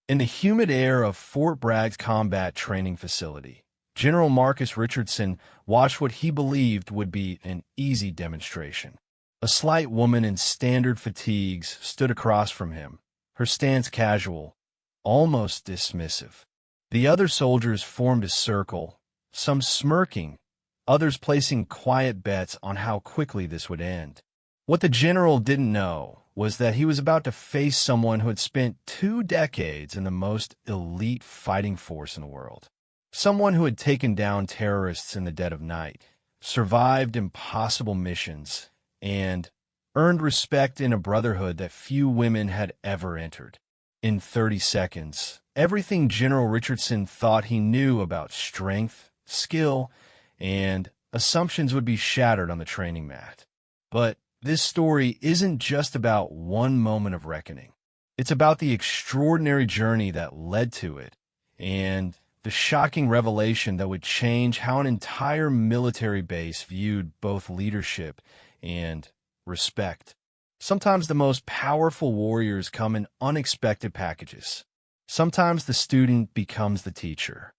In the humid air of Fort Bragg's combat training facility, General Marcus Richardson watched what he believed would be an easy demonstration. A slight woman in standard fatigues stood across from him, her stance casual, almost dismissive. The other soldiers formed a circle, some smirking, others placing quiet bets on how quickly this would end. What the general didn't know was that he was about to face someone who had spent 2 decades in the most elite fighting force in the world. Someone who had taken down terrorists in the dead of night, survived impossible missions, and earned respect in a brotherhood that few women had ever entered. In 30 seconds, everything General Richardson thought he knew about strength, skill, and assumptions would be shattered on the training mat. But this story isn't just about one moment of reckoning. It's about the extraordinary journey that led to it, and the shocking revelation that would change how an entire military base viewed both leadership and respect. Sometimes the most powerful warriors come in unexpected packages. Sometimes the student becomes the teacher.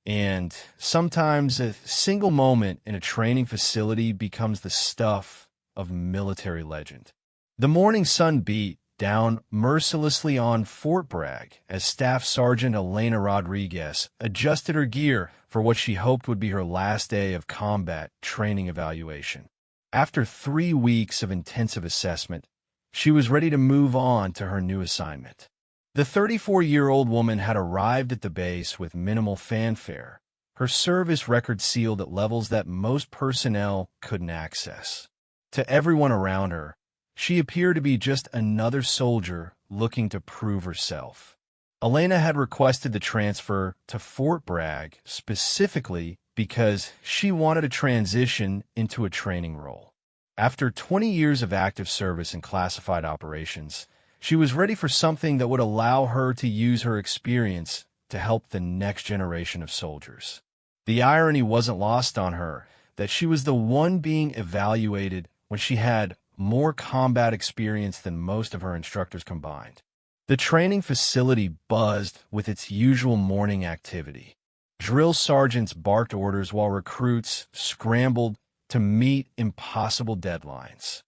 And sometimes a single moment in a training facility becomes the stuff of military legend. The morning sun beat down mercilessly on Fort Bragg as Staff Sergeant Elena Rodriguez adjusted her gear for what she hoped would be her last day of combat training evaluation. After 3 weeks of intensive assessment, she was ready to move on to her new assignment. The 34-year-old woman had arrived at the base with minimal fanfare, her service record sealed at levels that most personnel couldn't access. To everyone around her, she appeared to be just another soldier looking to prove herself. Elena had requested the transfer to Fort Bragg specifically because she wanted to transition into a training role. After 20 years of active service in classified operations, she was ready for something that would allow her to use her experience to help the next generation of soldiers. The irony wasn't lost on her that she was the one being evaluated when she had more combat experience than most of her instructors combined. The training facility buzzed with its usual morning activity. Drill sergeants barked orders while recruits scrambled to meet impossible deadlines.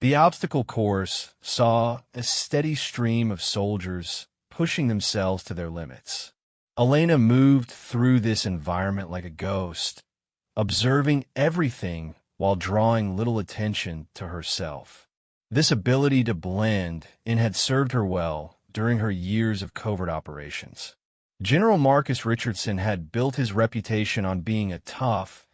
The obstacle course saw a steady stream of soldiers pushing themselves to their limits. Elena moved through this environment like a ghost, observing everything while drawing little attention to herself. This ability to blend in had served her well during her years of covert operations. General Marcus Richardson had built his reputation on being a tough,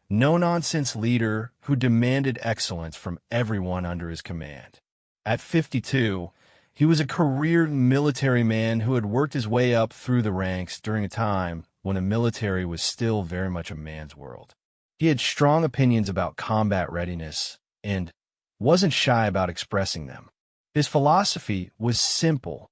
no-nonsense leader who demanded excellence from everyone under his command. At 52, he was a career military man who had worked his way up through the ranks during a time when the military was still very much a man's world. He had strong opinions about combat readiness and wasn't shy about expressing them. His philosophy was simple.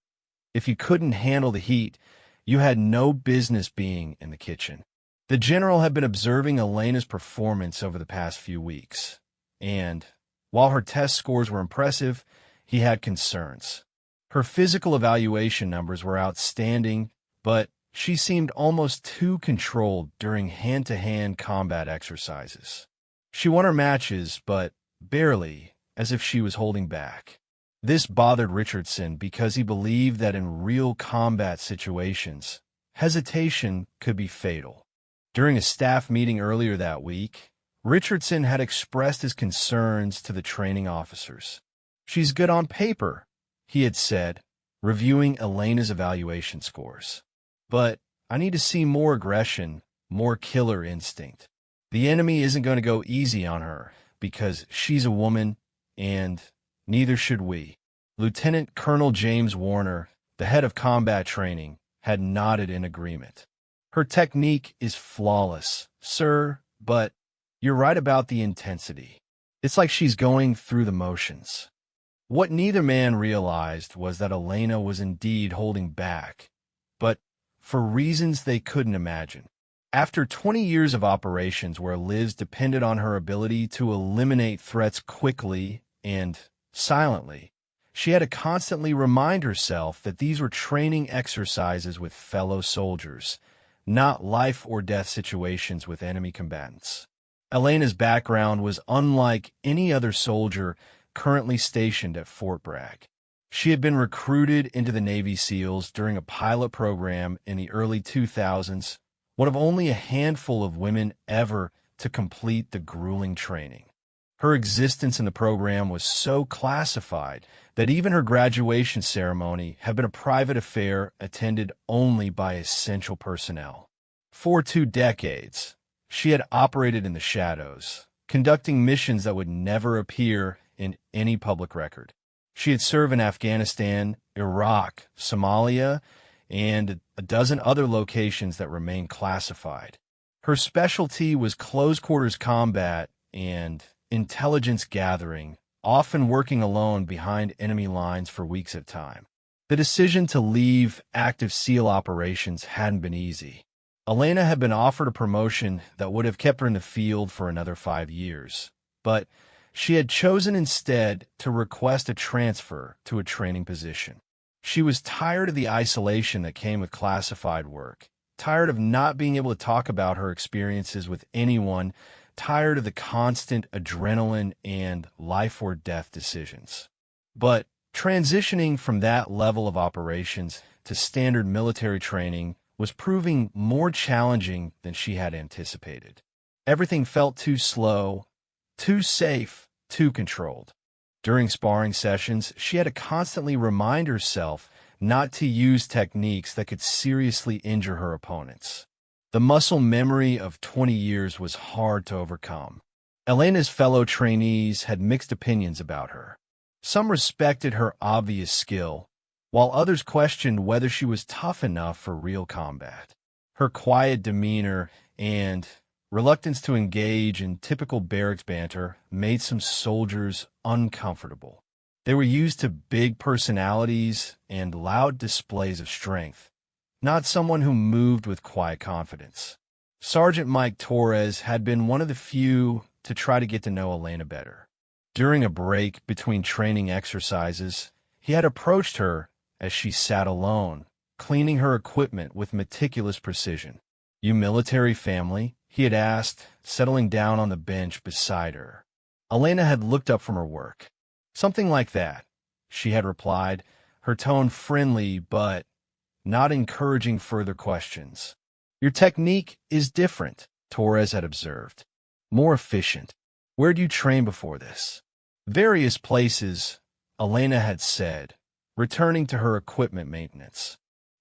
If you couldn't handle the heat, you had no business being in the kitchen. The general had been observing Elena's performance over the past few weeks, and while her test scores were impressive, he had concerns. Her physical evaluation numbers were outstanding, but she seemed almost too controlled during hand-to-hand combat exercises. She won her matches, but barely, as if she was holding back. This bothered Richardson because he believed that in real combat situations, hesitation could be fatal. During a staff meeting earlier that week, Richardson had expressed his concerns to the training officers. "She's good on paper," he had said, reviewing Elena's evaluation scores. "But I need to see more aggression, more killer instinct. The enemy isn't going to go easy on her because she's a woman, and neither should we." Lieutenant Colonel James Warner, the head of combat training, had nodded in agreement. "Her technique is flawless, sir, but you're right about the intensity. It's like she's going through the motions." What neither man realized was that Elena was indeed holding back, but for reasons they couldn't imagine. After 20 years of operations where lives depended on her ability to eliminate threats quickly and silently, She had to constantly remind herself that these were training exercises with fellow soldiers, not life-or-death situations with enemy combatants. Elena's background was unlike any other soldier currently stationed at Fort Bragg. She had been recruited into the Navy SEALs during a pilot program in the early 2000s, one of only a handful of women ever to complete the grueling training. Her existence in the program was so classified that even her graduation ceremony had been a private affair attended only by essential personnel. For 2 decades, she had operated in the shadows, conducting missions that would never appear in any public record. She had served in Afghanistan, Iraq, Somalia, and a dozen other locations that remain classified. Her specialty was close-quarters combat and intelligence gathering, often working alone behind enemy lines for weeks at a time. The decision to leave active SEAL operations hadn't been easy. Elena had been offered a promotion that would have kept her in the field for another 5 years, but she had chosen instead to request a transfer to a training position. She was tired of the isolation that came with classified work, tired of not being able to talk about her experiences with anyone, tired of the constant adrenaline and life-or-death decisions. But transitioning from that level of operations to standard military training was proving more challenging than she had anticipated. Everything felt too slow, too safe, too controlled. During sparring sessions, she had to constantly remind herself not to use techniques that could seriously injure her opponents. The muscle memory of 20 years was hard to overcome. Elena's fellow trainees had mixed opinions about her. Some respected her obvious skill, while others questioned whether she was tough enough for real combat. Her quiet demeanor and reluctance to engage in typical barracks banter made some soldiers uncomfortable. They were used to big personalities and loud displays of strength, not someone who moved with quiet confidence. Sergeant Mike Torres had been one of the few to try to get to know Elena better. During a break between training exercises, he had approached her as she sat alone, cleaning her equipment with meticulous precision. "You military family?" he had asked, settling down on the bench beside her. Elena had looked up from her work. "Something like that," she had replied, her tone friendly but not encouraging further questions. "Your technique is different," Torres had observed. "More efficient. Where did you train before this?" "Various places," Elena had said, returning to her equipment maintenance.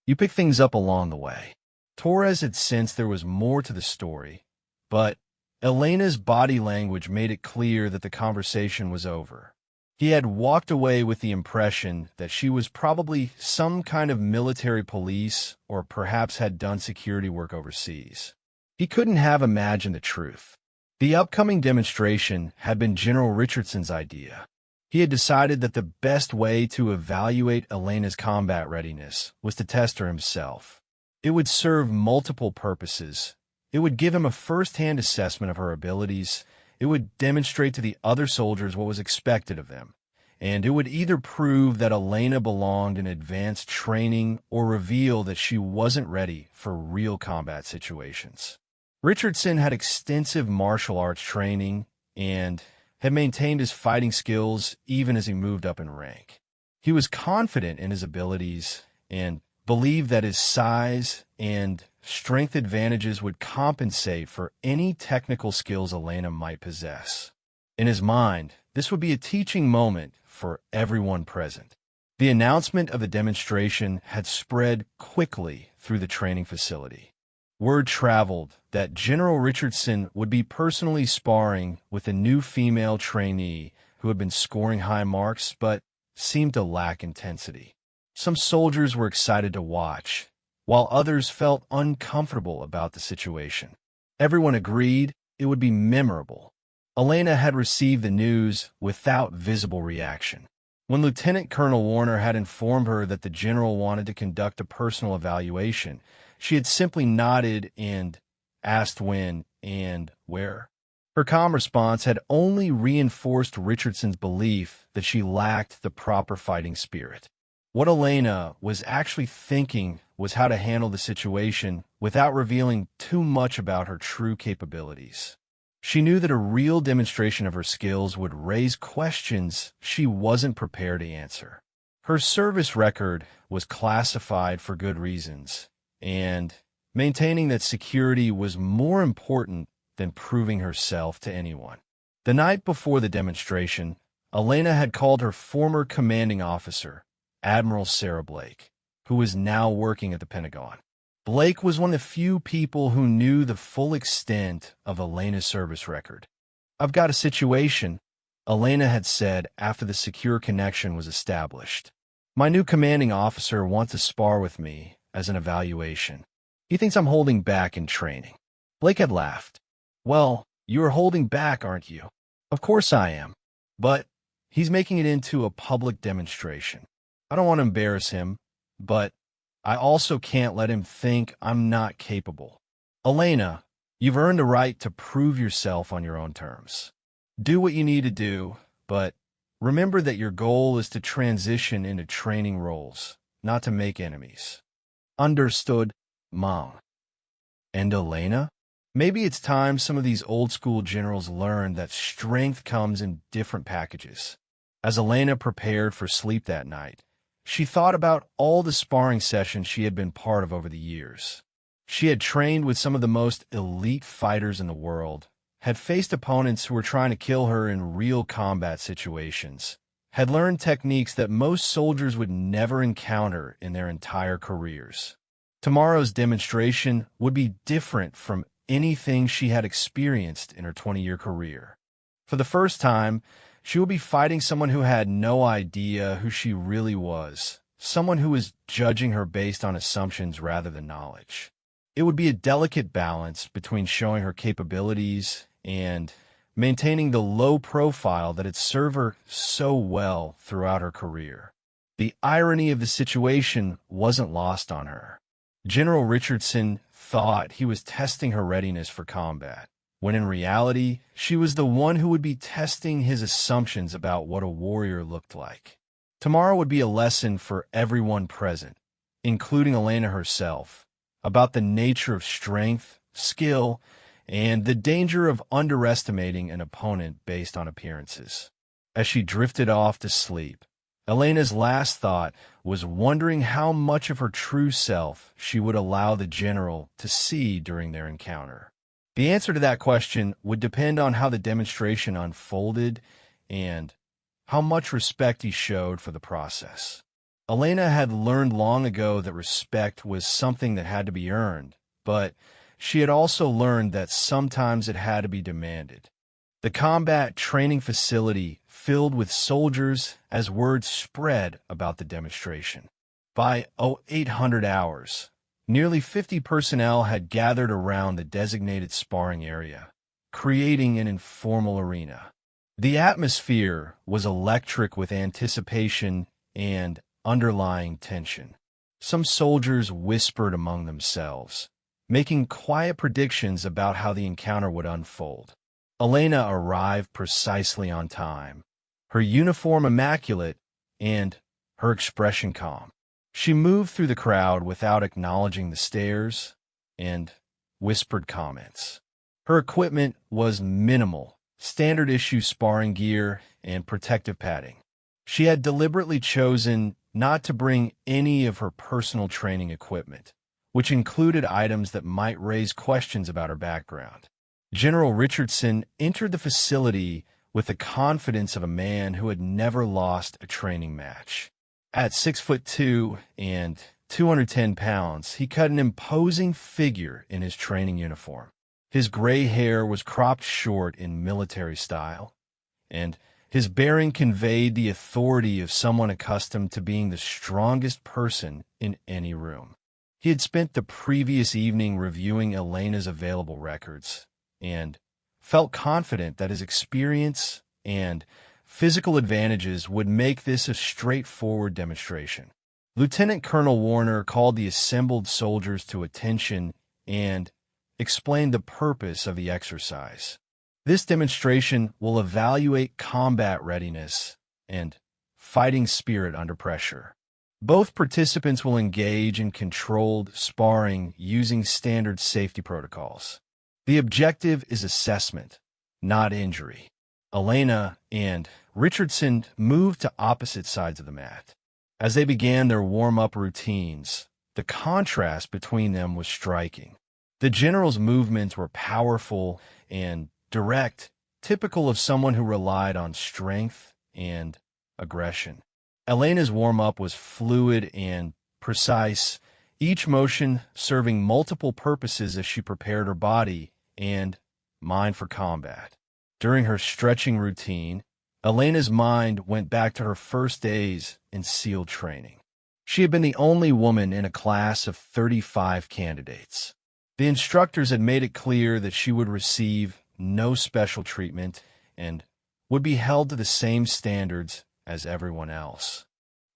"You pick things up along the way." Torres had sensed there was more to the story, but Elena's body language made it clear that the conversation was over. He had walked away with the impression that she was probably some kind of military police or perhaps had done security work overseas. He couldn't have imagined the truth. The upcoming demonstration had been General Richardson's idea. He had decided that the best way to evaluate Elena's combat readiness was to test her himself. It would serve multiple purposes. It would give him a first-hand assessment of her abilities. It would demonstrate to the other soldiers what was expected of them. And it would either prove that Elena belonged in advanced training or reveal that she wasn't ready for real combat situations. Richardson had extensive martial arts training and had maintained his fighting skills even as he moved up in rank. He was confident in his abilities and believed that his size and strength advantages would compensate for any technical skills Elena might possess. In his mind, this would be a teaching moment for everyone present. The announcement of the demonstration had spread quickly through the training facility. Word traveled that General Richardson would be personally sparring with a new female trainee who had been scoring high marks but seemed to lack intensity. Some soldiers were excited to watch, while others felt uncomfortable about the situation. Everyone agreed it would be memorable. Elena had received the news without visible reaction. When Lieutenant Colonel Warner had informed her that the general wanted to conduct a personal evaluation, she had simply nodded and asked when and where. Her calm response had only reinforced Richardson's belief that she lacked the proper fighting spirit. What Elena was actually thinking was how to handle the situation without revealing too much about her true capabilities. She knew that a real demonstration of her skills would raise questions she wasn't prepared to answer. Her service record was classified for good reasons, and maintaining that security was more important than proving herself to anyone. The night before the demonstration, Elena had called her former commanding officer, Admiral Sarah Blake, who was now working at the Pentagon. Blake was one of the few people who knew the full extent of Elena's service record. "I've got a situation," Elena had said after the secure connection was established. "My new commanding officer wants to spar with me as an evaluation. He thinks I'm holding back in training." Blake had laughed. "Well, you are holding back, aren't you?" "Of course I am. But he's making it into a public demonstration. I don't want to embarrass him, but I also can't let him think I'm not capable." "Elena, you've earned the right to prove yourself on your own terms. Do what you need to do, but remember that your goal is to transition into training roles, not to make enemies." "Understood, Mom." "And Elena? Maybe it's time some of these old-school generals learned that strength comes in different packages." As Elena prepared for sleep that night, she thought about all the sparring sessions she had been part of over the years. She had trained with some of the most elite fighters in the world, had faced opponents who were trying to kill her in real combat situations, had learned techniques that most soldiers would never encounter in their entire careers. Tomorrow's demonstration would be different from anything she had experienced in her 20-year career. For the first time, she would be fighting someone who had no idea who she really was, someone who was judging her based on assumptions rather than knowledge. It would be a delicate balance between showing her capabilities and maintaining the low profile that had served her so well throughout her career. The irony of the situation wasn't lost on her. General Richardson thought he was testing her readiness for combat, when in reality, she was the one who would be testing his assumptions about what a warrior looked like. Tomorrow would be a lesson for everyone present, including Elena herself, about the nature of strength, skill, and the danger of underestimating an opponent based on appearances. As she drifted off to sleep, Elena's last thought was wondering how much of her true self she would allow the general to see during their encounter. The answer to that question would depend on how the demonstration unfolded and how much respect he showed for the process. Elena had learned long ago that respect was something that had to be earned, but she had also learned that sometimes it had to be demanded. The combat training facility filled with soldiers as word spread about the demonstration. By 0800 hours, nearly 50 personnel had gathered around the designated sparring area, creating an informal arena. The atmosphere was electric with anticipation and underlying tension. Some soldiers whispered among themselves, making quiet predictions about how the encounter would unfold. Elena arrived precisely on time, her uniform immaculate and her expression calm. She moved through the crowd without acknowledging the stares and whispered comments. Her equipment was minimal, standard issue sparring gear and protective padding. She had deliberately chosen not to bring any of her personal training equipment, which included items that might raise questions about her background. General Richardson entered the facility with the confidence of a man who had never lost a training match. At 6'2" and 210 pounds, he cut an imposing figure in his training uniform. His gray hair was cropped short in military style, and his bearing conveyed the authority of someone accustomed to being the strongest person in any room. He had spent the previous evening reviewing Elena's available records, and felt confident that his experience and physical advantages would make this a straightforward demonstration. Lieutenant Colonel Warner called the assembled soldiers to attention and explained the purpose of the exercise. This demonstration will evaluate combat readiness and fighting spirit under pressure. Both participants will engage in controlled sparring using standard safety protocols. The objective is assessment, not injury. Elena and Richardson moved to opposite sides of the mat. As they began their warm-up routines, the contrast between them was striking. The general's movements were powerful and direct, typical of someone who relied on strength and aggression. Elena's warm-up was fluid and precise, each motion serving multiple purposes as she prepared her body and mind for combat. During her stretching routine, Elena's mind went back to her first days in SEAL training. She had been the only woman in a class of 35 candidates. The instructors had made it clear that she would receive no special treatment and would be held to the same standards as everyone else.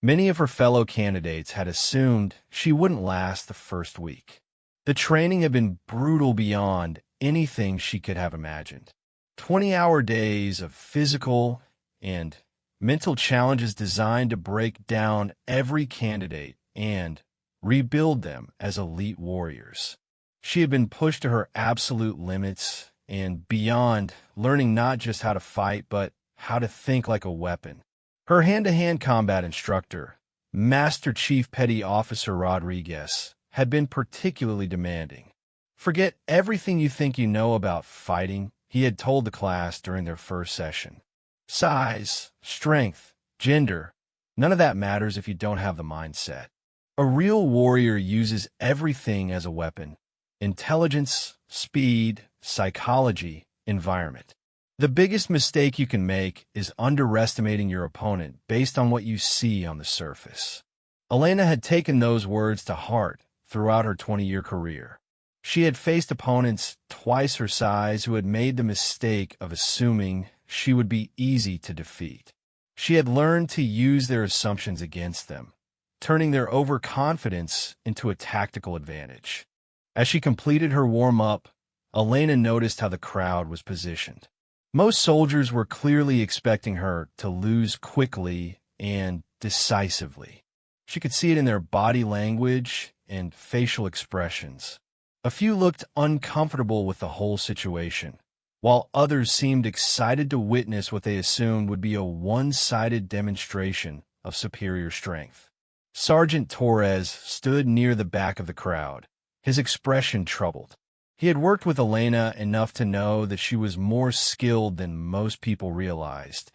Many of her fellow candidates had assumed she wouldn't last the first week. The training had been brutal beyond anything she could have imagined. 20-hour days of physical and mental challenges designed to break down every candidate and rebuild them as elite warriors. She had been pushed to her absolute limits and beyond, learning not just how to fight, but how to think like a weapon. Her hand-to-hand combat instructor, Master Chief Petty Officer Rodriguez, had been particularly demanding. "Forget everything you think you know about fighting," he had told the class during their first session. "Size, strength, gender, none of that matters if you don't have the mindset. A real warrior uses everything as a weapon: intelligence, speed, psychology, environment. The biggest mistake you can make is underestimating your opponent based on what you see on the surface." Elena had taken those words to heart throughout her 20-year career. She had faced opponents twice her size who had made the mistake of assuming she would be easy to defeat. She had learned to use their assumptions against them, turning their overconfidence into a tactical advantage. As she completed her warm-up, Elena noticed how the crowd was positioned. Most soldiers were clearly expecting her to lose quickly and decisively. She could see it in their body language and facial expressions. A few looked uncomfortable with the whole situation, while others seemed excited to witness what they assumed would be a one-sided demonstration of superior strength. Sergeant Torres stood near the back of the crowd, his expression troubled. He had worked with Elena enough to know that she was more skilled than most people realized,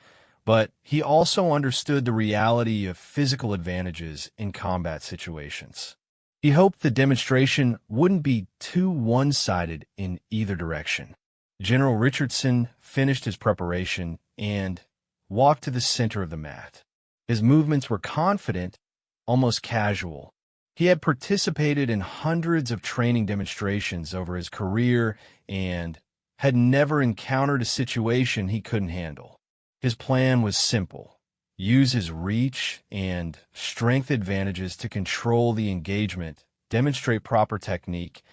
but he also understood the reality of physical advantages in combat situations. He hoped the demonstration wouldn't be too one-sided in either direction. General Richardson finished his preparation and walked to the center of the mat. His movements were confident, almost casual. He had participated in hundreds of training demonstrations over his career and had never encountered a situation he couldn't handle. His plan was simple: use his reach and strength advantages to control the engagement, demonstrate proper technique,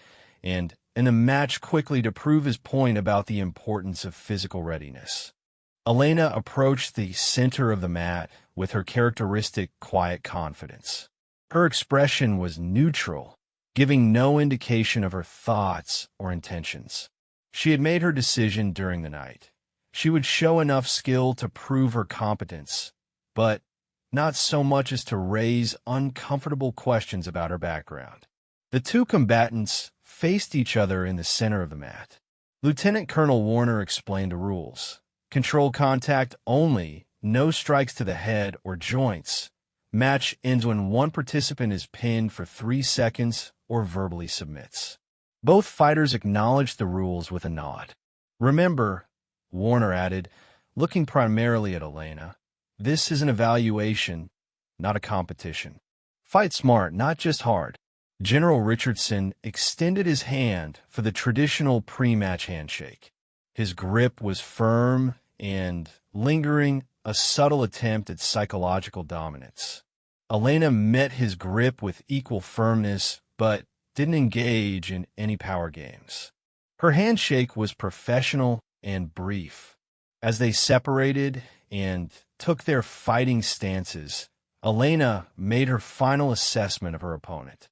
and in a match quickly to prove his point about the importance of physical readiness. Elena approached the center of the mat with her characteristic quiet confidence. Her expression was neutral, giving no indication of her thoughts or intentions. She had made her decision during the night. She would show enough skill to prove her competence, but not so much as to raise uncomfortable questions about her background. The two combatants faced each other in the center of the mat. Lieutenant Colonel Warner explained the rules. Control contact only, no strikes to the head or joints. Match ends when one participant is pinned for 3 seconds or verbally submits. Both fighters acknowledged the rules with a nod. "Remember," Warner added, looking primarily at Elena, "this is an evaluation, not a competition. Fight smart, not just hard." General Richardson extended his hand for the traditional pre-match handshake. His grip was firm and lingering, a subtle attempt at psychological dominance. Elena met his grip with equal firmness, but didn't engage in any power games. Her handshake was professional and brief. As they separated and took their fighting stances, Elena made her final assessment of her opponent.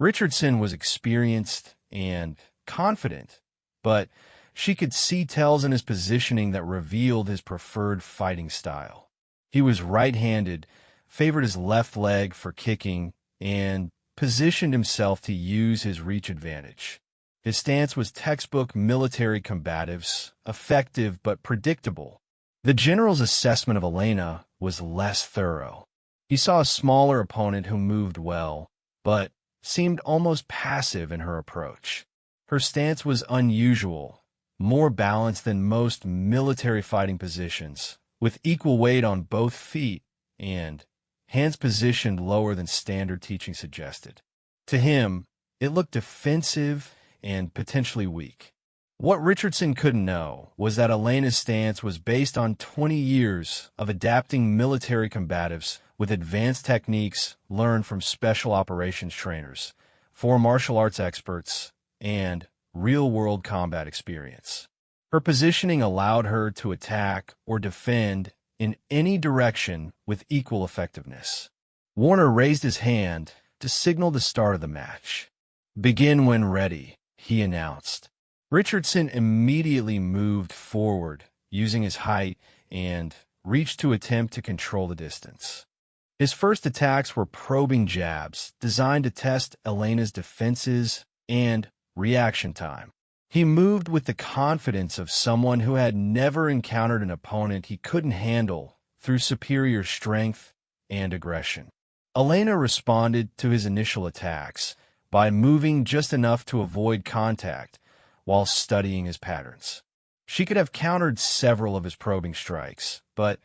Richardson was experienced and confident, but she could see tells in his positioning that revealed his preferred fighting style. He was right-handed, favored his left leg for kicking, and positioned himself to use his reach advantage. His stance was textbook military combatives, effective but predictable. The general's assessment of Elena was less thorough. He saw a smaller opponent who moved well, but seemed almost passive in her approach. Her stance was unusual, more balanced than most military fighting positions, with equal weight on both feet and hands positioned lower than standard teaching suggested. To him, it looked defensive and potentially weak. What Richardson couldn't know was that Elena's stance was based on 20 years of adapting military combatives with advanced techniques learned from special operations trainers, foreign martial arts experts, and real-world combat experience. Her positioning allowed her to attack or defend in any direction with equal effectiveness. Warner raised his hand to signal the start of the match. "Begin when ready," he announced. Richardson immediately moved forward, using his height and reach to attempt to control the distance. His first attacks were probing jabs designed to test Elena's defenses and reaction time. He moved with the confidence of someone who had never encountered an opponent he couldn't handle through superior strength and aggression. Elena responded to his initial attacks by moving just enough to avoid contact while studying his patterns. She could have countered several of his probing strikes, but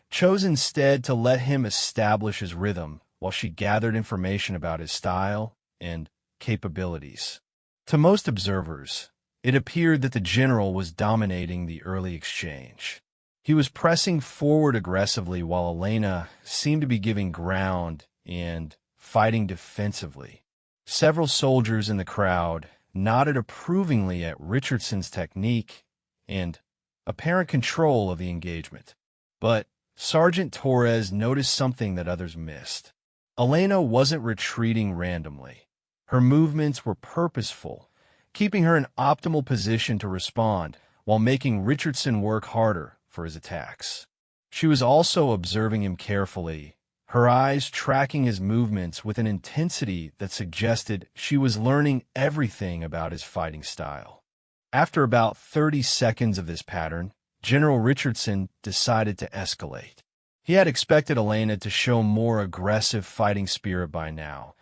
chose instead to let him establish his rhythm while she gathered information about his style and capabilities. To most observers, it appeared that the general was dominating the early exchange. He was pressing forward aggressively while Elena seemed to be giving ground and fighting defensively. Several soldiers in the crowd nodded approvingly at Richardson's technique and apparent control of the engagement. But Sergeant Torres noticed something that others missed. Elena wasn't retreating randomly. Her movements were purposeful, keeping her in optimal position to respond while making Richardson work harder for his attacks. She was also observing him carefully, her eyes tracking his movements with an intensity that suggested she was learning everything about his fighting style. After about 30 seconds of this pattern, General Richardson decided to escalate. He had expected Elena to show more aggressive fighting spirit by now,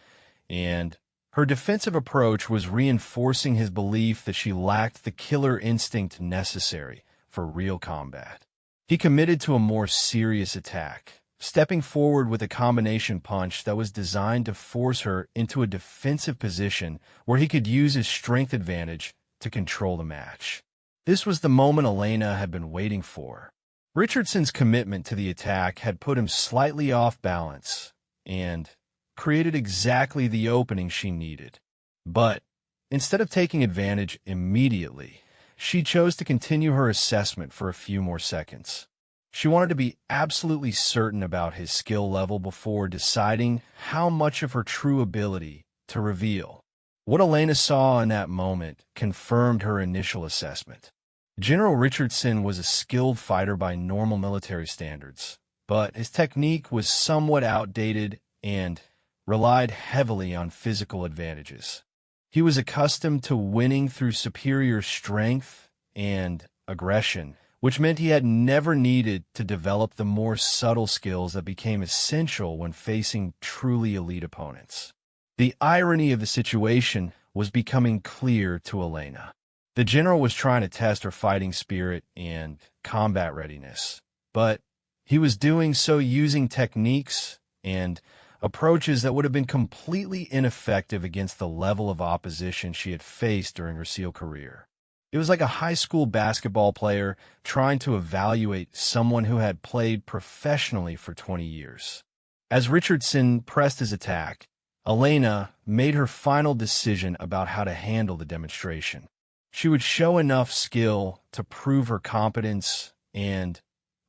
and her defensive approach was reinforcing his belief that she lacked the killer instinct necessary for real combat. He committed to a more serious attack, stepping forward with a combination punch that was designed to force her into a defensive position where he could use his strength advantage to control the match. This was the moment Elena had been waiting for. Richardson's commitment to the attack had put him slightly off balance and created exactly the opening she needed. But instead of taking advantage immediately, she chose to continue her assessment for a few more seconds. She wanted to be absolutely certain about his skill level before deciding how much of her true ability to reveal. What Elena saw in that moment confirmed her initial assessment. General Richardson was a skilled fighter by normal military standards, but his technique was somewhat outdated and relied heavily on physical advantages. He was accustomed to winning through superior strength and aggression, which meant he had never needed to develop the more subtle skills that became essential when facing truly elite opponents. The irony of the situation was becoming clear to Elena. The general was trying to test her fighting spirit and combat readiness, but he was doing so using techniques and approaches that would have been completely ineffective against the level of opposition she had faced during her SEAL career. It was like a high school basketball player trying to evaluate someone who had played professionally for 20 years. As Richardson pressed his attack, Elena made her final decision about how to handle the demonstration. She would show enough skill to prove her competence and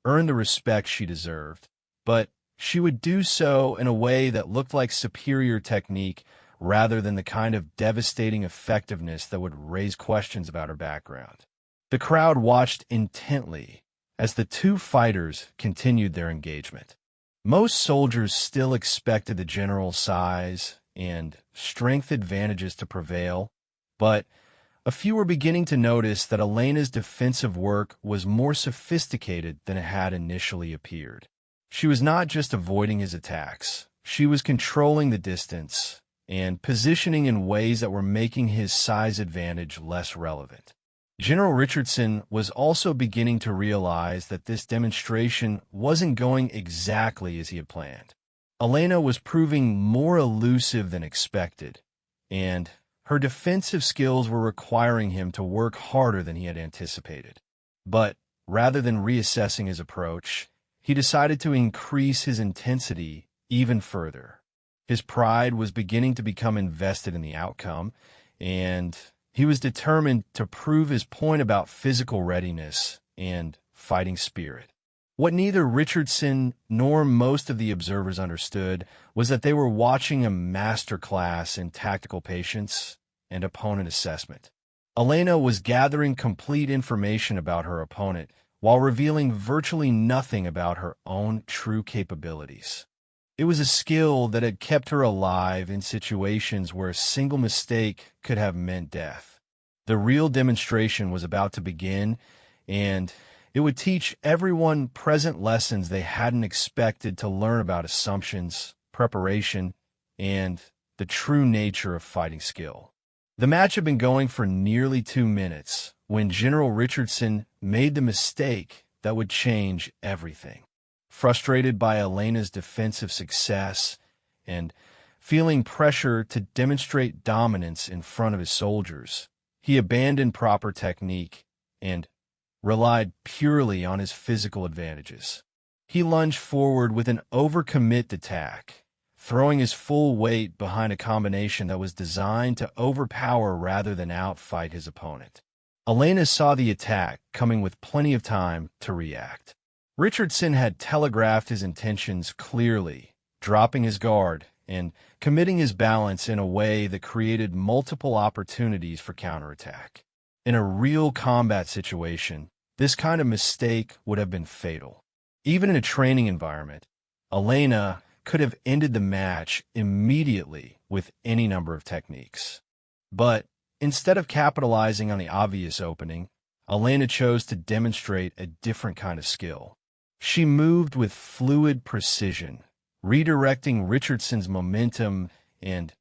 earn the respect she deserved, but she would do so in a way that looked like superior technique rather than the kind of devastating effectiveness that would raise questions about her background. The crowd watched intently as the two fighters continued their engagement. Most soldiers still expected the general's size and strength advantages to prevail, but a few were beginning to notice that Elena's defensive work was more sophisticated than it had initially appeared. She was not just avoiding his attacks, she was controlling the distance and positioning in ways that were making his size advantage less relevant. General Richardson was also beginning to realize that this demonstration wasn't going exactly as he had planned. Elena was proving more elusive than expected, and her defensive skills were requiring him to work harder than he had anticipated. But rather than reassessing his approach, he decided to increase his intensity even further. His pride was beginning to become invested in the outcome, and he was determined to prove his point about physical readiness and fighting spirit. What neither Richardson nor most of the observers understood was that they were watching a masterclass in tactical patience and opponent assessment. Elena was gathering complete information about her opponent while revealing virtually nothing about her own true capabilities. It was a skill that had kept her alive in situations where a single mistake could have meant death. The real demonstration was about to begin, and it would teach everyone present lessons they hadn't expected to learn about assumptions, preparation, and the true nature of fighting skill. The match had been going for nearly 2 minutes when General Richardson made the mistake that would change everything. Frustrated by Elena's defensive success and feeling pressure to demonstrate dominance in front of his soldiers, he abandoned proper technique and relied purely on his physical advantages. He lunged forward with an overcommit attack, throwing his full weight behind a combination that was designed to overpower rather than outfight his opponent. Elena saw the attack coming with plenty of time to react. Richardson had telegraphed his intentions clearly, dropping his guard and committing his balance in a way that created multiple opportunities for counterattack. In a real combat situation, this kind of mistake would have been fatal. Even in a training environment, Elena could have ended the match immediately with any number of techniques. But instead of capitalizing on the obvious opening, Elena chose to demonstrate a different kind of skill. She moved with fluid precision, redirecting Richardson's momentum and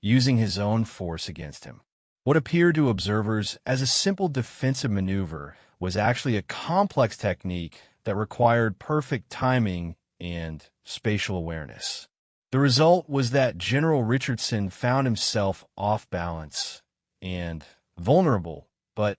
using his own force against him. What appeared to observers as a simple defensive maneuver was actually a complex technique that required perfect timing and spatial awareness. The result was that General Richardson found himself off balance and vulnerable, but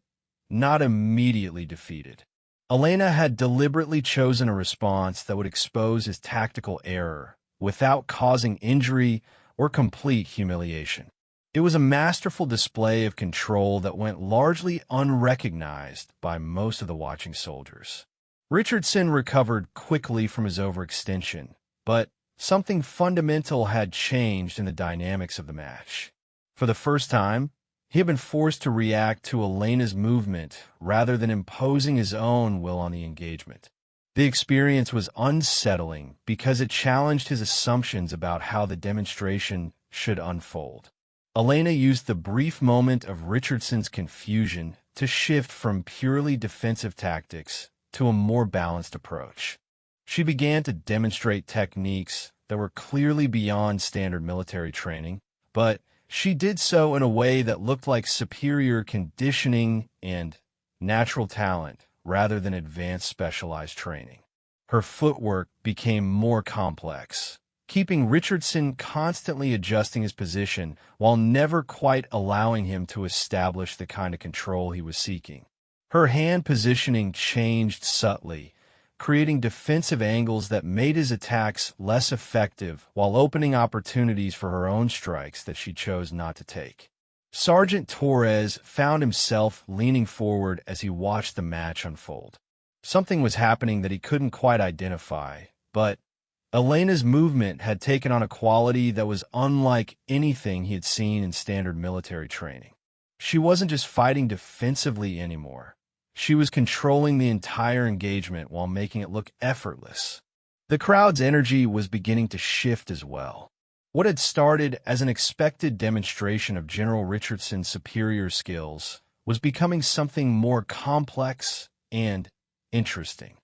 not immediately defeated. Elena had deliberately chosen a response that would expose his tactical error without causing injury or complete humiliation. It was a masterful display of control that went largely unrecognized by most of the watching soldiers. Richardson recovered quickly from his overextension, but something fundamental had changed in the dynamics of the match. For the first time, he had been forced to react to Elena's movement rather than imposing his own will on the engagement. The experience was unsettling because it challenged his assumptions about how the demonstration should unfold. Elena used the brief moment of Richardson's confusion to shift from purely defensive tactics to a more balanced approach. She began to demonstrate techniques that were clearly beyond standard military training, but she did so in a way that looked like superior conditioning and natural talent rather than advanced specialized training. Her footwork became more complex, keeping Richardson constantly adjusting his position while never quite allowing him to establish the kind of control he was seeking. Her hand positioning changed subtly, creating defensive angles that made his attacks less effective while opening opportunities for her own strikes that she chose not to take. Sergeant Torres found himself leaning forward as he watched the match unfold. Something was happening that he couldn't quite identify, but Elena's movement had taken on a quality that was unlike anything he had seen in standard military training. She wasn't just fighting defensively anymore. She was controlling the entire engagement while making it look effortless. The crowd's energy was beginning to shift as well. What had started as an expected demonstration of General Richardson's superior skills was becoming something more complex and interesting.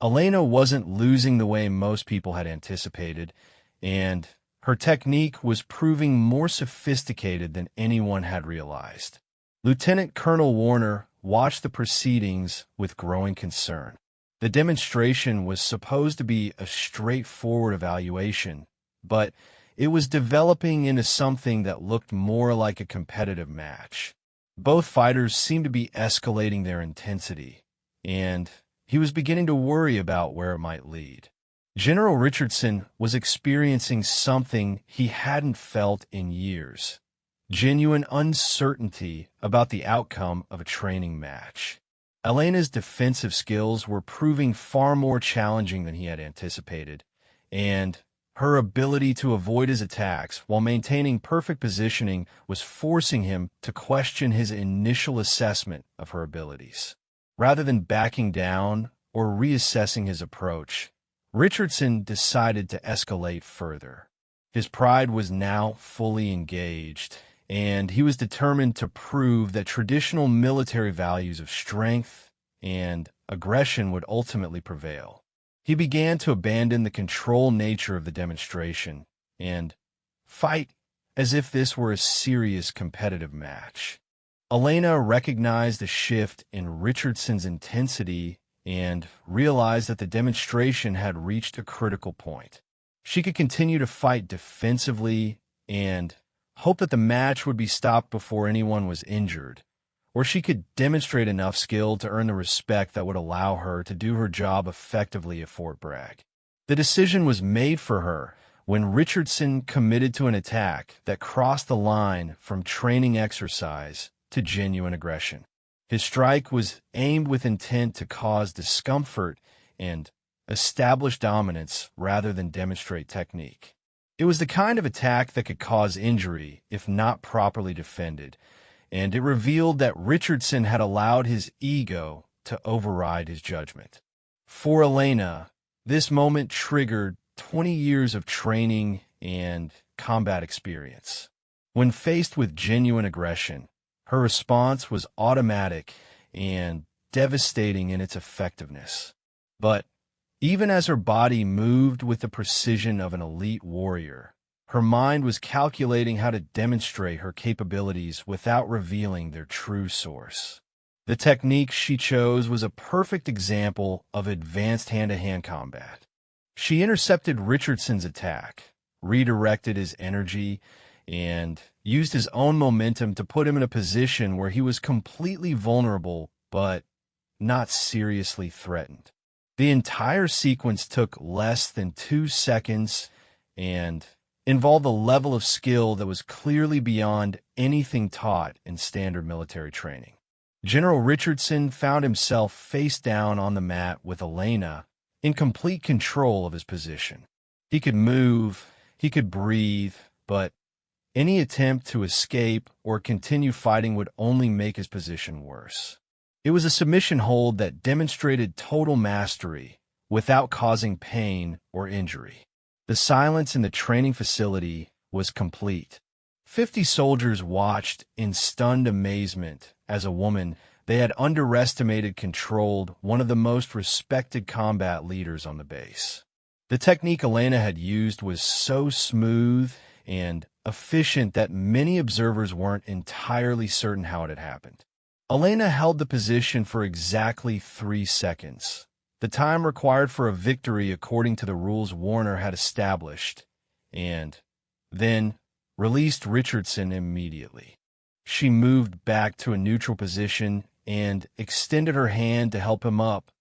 Elena wasn't losing the way most people had anticipated, and her technique was proving more sophisticated than anyone had realized. Lieutenant Colonel Warner watched the proceedings with growing concern. The demonstration was supposed to be a straightforward evaluation, but it was developing into something that looked more like a competitive match. Both fighters seemed to be escalating their intensity, and he was beginning to worry about where it might lead. General Richardson was experiencing something he hadn't felt in years: genuine uncertainty about the outcome of a training match. Elena's defensive skills were proving far more challenging than he had anticipated, and her ability to avoid his attacks while maintaining perfect positioning was forcing him to question his initial assessment of her abilities. Rather than backing down or reassessing his approach, Richardson decided to escalate further. His pride was now fully engaged, and he was determined to prove that traditional military values of strength and aggression would ultimately prevail. He began to abandon the control nature of the demonstration and fight as if this were a serious competitive match. Elena recognized the shift in Richardson's intensity and realized that the demonstration had reached a critical point. She could continue to fight defensively and hope that the match would be stopped before anyone was injured, or she could demonstrate enough skill to earn the respect that would allow her to do her job effectively at Fort Bragg. The decision was made for her when Richardson committed to an attack that crossed the line from training exercise to genuine aggression. His strike was aimed with intent to cause discomfort and establish dominance rather than demonstrate technique. It was the kind of attack that could cause injury if not properly defended, and it revealed that Richardson had allowed his ego to override his judgment. For Elena, this moment triggered 20 years of training and combat experience. When faced with genuine aggression, her response was automatic and devastating in its effectiveness. But even as her body moved with the precision of an elite warrior, her mind was calculating how to demonstrate her capabilities without revealing their true source. The technique she chose was a perfect example of advanced hand-to-hand combat. She intercepted Richardson's attack, redirected his energy, and used his own momentum to put him in a position where he was completely vulnerable but not seriously threatened. The entire sequence took less than 2 seconds and involved a level of skill that was clearly beyond anything taught in standard military training. General Richardson found himself face down on the mat with Elena in complete control of his position. He could move, he could breathe, but any attempt to escape or continue fighting would only make his position worse. It was a submission hold that demonstrated total mastery without causing pain or injury. The silence in the training facility was complete. 50 soldiers watched in stunned amazement as a woman they had underestimated controlled one of the most respected combat leaders on the base. The technique Elena had used was so smooth and efficient that many observers weren't entirely certain how it had happened. Elena held the position for exactly 3 seconds, the time required for a victory according to the rules Warner had established, and then released Richardson immediately. She moved back to a neutral position and extended her hand to help him up,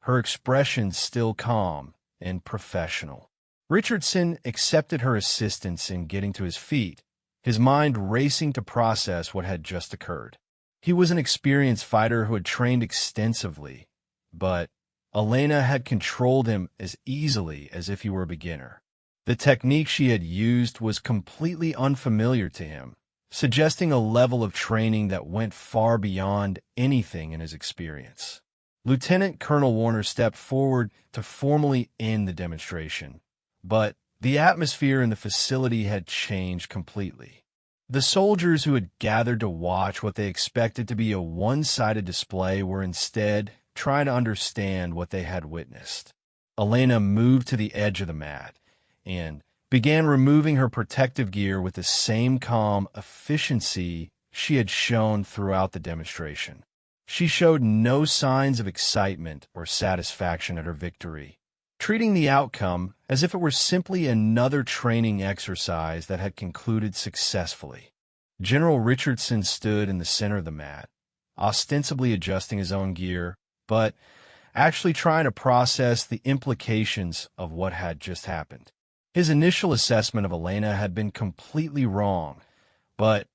her expression still calm and professional. Richardson accepted her assistance in getting to his feet, his mind racing to process what had just occurred. He was an experienced fighter who had trained extensively, but Elena had controlled him as easily as if he were a beginner. The technique she had used was completely unfamiliar to him, suggesting a level of training that went far beyond anything in his experience. Lieutenant Colonel Warner stepped forward to formally end the demonstration, but the atmosphere in the facility had changed completely. The soldiers who had gathered to watch what they expected to be a one-sided display were instead trying to understand what they had witnessed. Elena moved to the edge of the mat and began removing her protective gear with the same calm efficiency she had shown throughout the demonstration. She showed no signs of excitement or satisfaction at her victory, treating the outcome as if it were simply another training exercise that had concluded successfully. General Richardson stood in the center of the mat, ostensibly adjusting his own gear, but actually trying to process the implications of what had just happened. His initial assessment of Elena had been completely wrong, but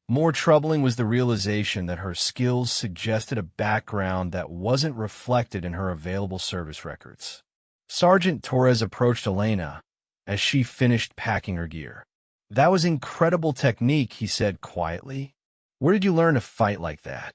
more troubling was the realization that her skills suggested a background that wasn't reflected in her available service records. Sergeant Torres approached Elena as she finished packing her gear. "That was incredible technique," he said quietly. "Where did you learn to fight like that?"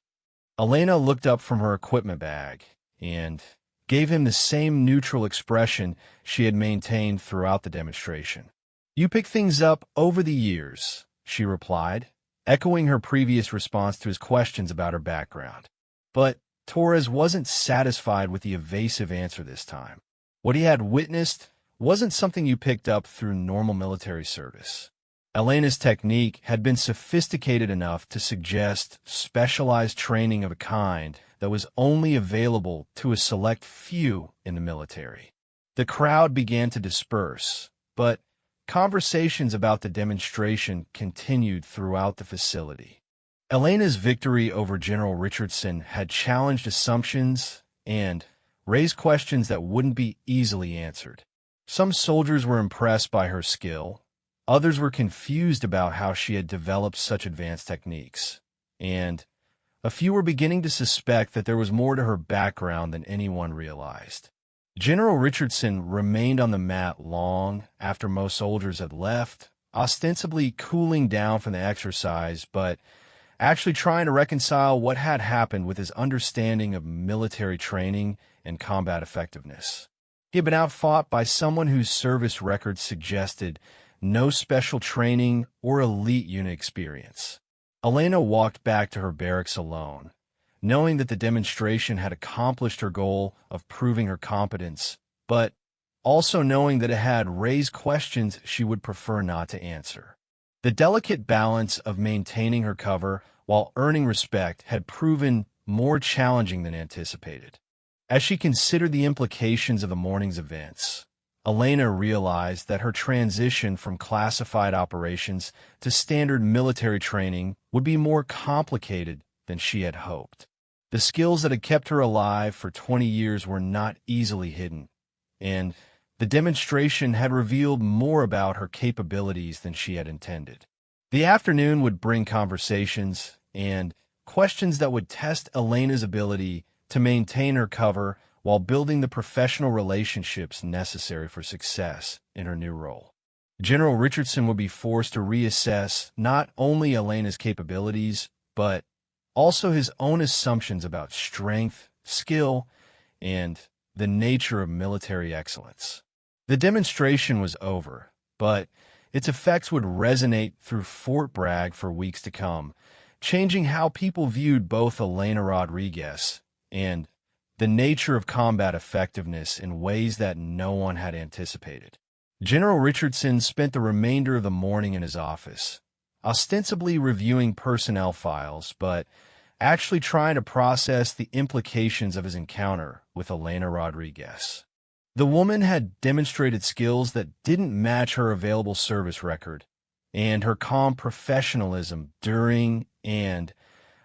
Elena looked up from her equipment bag and gave him the same neutral expression she had maintained throughout the demonstration. "You pick things up over the years," she replied, echoing her previous response to his questions about her background. But Torres wasn't satisfied with the evasive answer this time. What he had witnessed wasn't something you picked up through normal military service. Elena's technique had been sophisticated enough to suggest specialized training of a kind that was only available to a select few in the military. The crowd began to disperse, but conversations about the demonstration continued throughout the facility. Elena's victory over General Richardson had challenged assumptions and raised questions that wouldn't be easily answered. Some soldiers were impressed by her skill, others were confused about how she had developed such advanced techniques, and a few were beginning to suspect that there was more to her background than anyone realized. General Richardson remained on the mat long after most soldiers had left, ostensibly cooling down from the exercise, but actually trying to reconcile what had happened with his understanding of military training and combat effectiveness. He had been outfought by someone whose service records suggested no special training or elite unit experience. Elena walked back to her barracks alone, knowing that the demonstration had accomplished her goal of proving her competence, but also knowing that it had raised questions she would prefer not to answer. The delicate balance of maintaining her cover while earning respect had proven more challenging than anticipated. As she considered the implications of the morning's events, Elena realized that her transition from classified operations to standard military training would be more complicated than she had hoped. The skills that had kept her alive for 20 years were not easily hidden, and the demonstration had revealed more about her capabilities than she had intended. The afternoon would bring conversations and questions that would test Elena's ability to maintain her cover while building the professional relationships necessary for success in her new role. General Richardson would be forced to reassess not only Elena's capabilities, but also his own assumptions about strength, skill, and the nature of military excellence. The demonstration was over, but its effects would resonate through Fort Bragg for weeks to come, changing how people viewed both Elena Rodriguez and the nature of combat effectiveness in ways that no one had anticipated. General Richardson spent the remainder of the morning in his office, ostensibly reviewing personnel files, but actually trying to process the implications of his encounter with Elena Rodriguez. The woman had demonstrated skills that didn't match her available service record, and her calm professionalism during and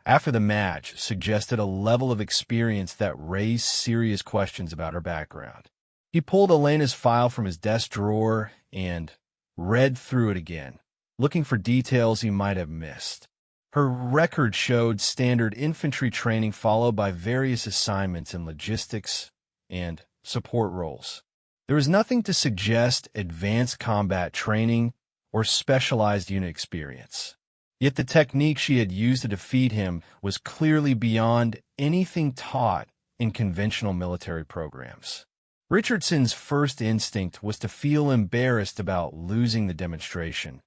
after the match suggested a level of experience that raised serious questions about her background. He pulled Elena's file from his desk drawer and read through it again, looking for details he might have missed. Her record showed standard infantry training followed by various assignments in logistics and support roles. There was nothing to suggest advanced combat training or specialized unit experience. Yet the technique she had used to defeat him was clearly beyond anything taught in conventional military programs. Richardson's first instinct was to feel embarrassed about losing the demonstration,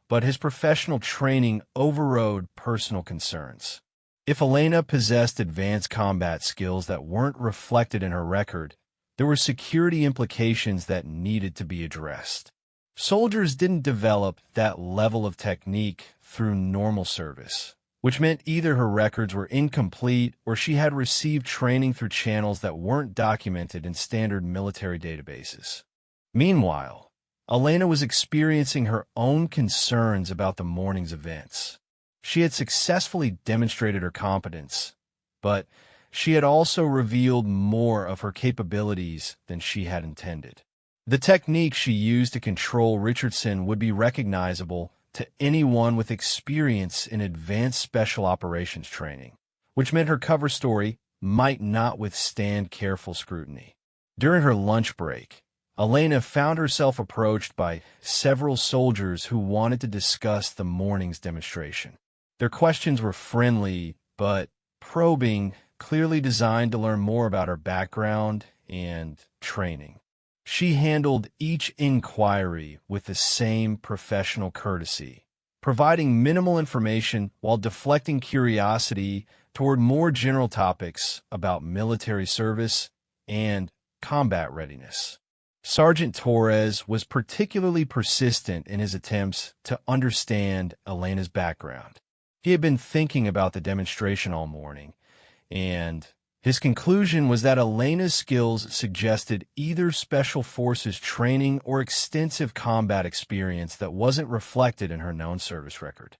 but his professional training overrode personal concerns. If Elena possessed advanced combat skills that weren't reflected in her record, there were security implications that needed to be addressed. Soldiers didn't develop that level of technique through normal service, which meant either her records were incomplete or she had received training through channels that weren't documented in standard military databases. Meanwhile, Elena was experiencing her own concerns about the morning's events. She had successfully demonstrated her competence, but she had also revealed more of her capabilities than she had intended. The technique she used to control Richardson would be recognizable to anyone with experience in advanced special operations training, which meant her cover story might not withstand careful scrutiny. During her lunch break, Elena found herself approached by several soldiers who wanted to discuss the morning's demonstration. Their questions were friendly, but probing, clearly designed to learn more about her background and training. She handled each inquiry with the same professional courtesy, providing minimal information while deflecting curiosity toward more general topics about military service and combat readiness. Sergeant Torres was particularly persistent in his attempts to understand Elena's background. He had been thinking about the demonstration all morning, and his conclusion was that Elena's skills suggested either Special Forces training or extensive combat experience that wasn't reflected in her known service record.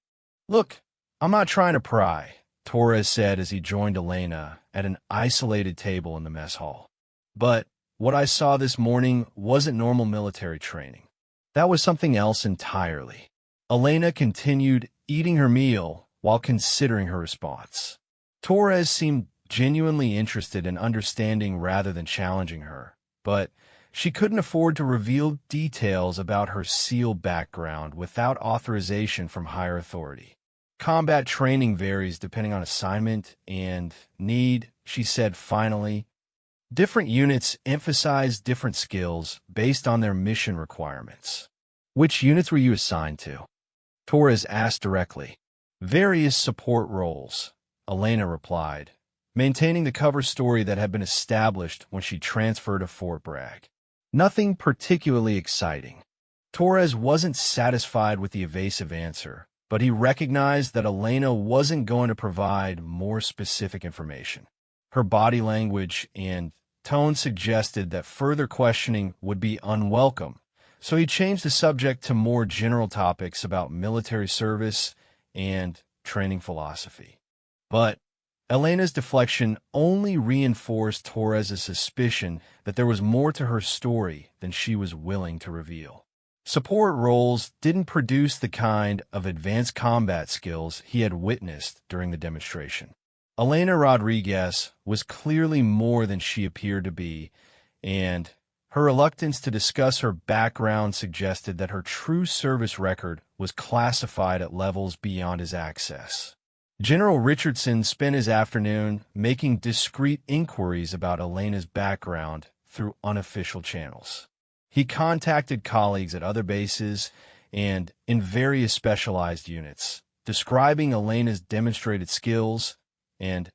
"Look, I'm not trying to pry," Torres said as he joined Elena at an isolated table in the mess hall. "But what I saw this morning wasn't normal military training. That was something else entirely." Elena continued eating her meal while considering her response. Torres seemed genuinely interested in understanding rather than challenging her, but she couldn't afford to reveal details about her SEAL background without authorization from higher authority. "Combat training varies depending on assignment and need," she said finally. "Different units emphasize different skills based on their mission requirements." "Which units were you assigned to?" Torres asked directly. "Various support roles," Elena replied, maintaining the cover story that had been established when she transferred to Fort Bragg. "Nothing particularly exciting." Torres wasn't satisfied with the evasive answer, but he recognized that Elena wasn't going to provide more specific information. Her body language and tone suggested that further questioning would be unwelcome, so he changed the subject to more general topics about military service and training philosophy. But Elena's deflection only reinforced Torres' suspicion that there was more to her story than she was willing to reveal. Support roles didn't produce the kind of advanced combat skills he had witnessed during the demonstration. Elena Rodriguez was clearly more than she appeared to be, and her reluctance to discuss her background suggested that her true service record was classified at levels beyond his access. General Richardson spent his afternoon making discreet inquiries about Elena's background through unofficial channels. He contacted colleagues at other bases and in various specialized units, describing Elena's demonstrated skills and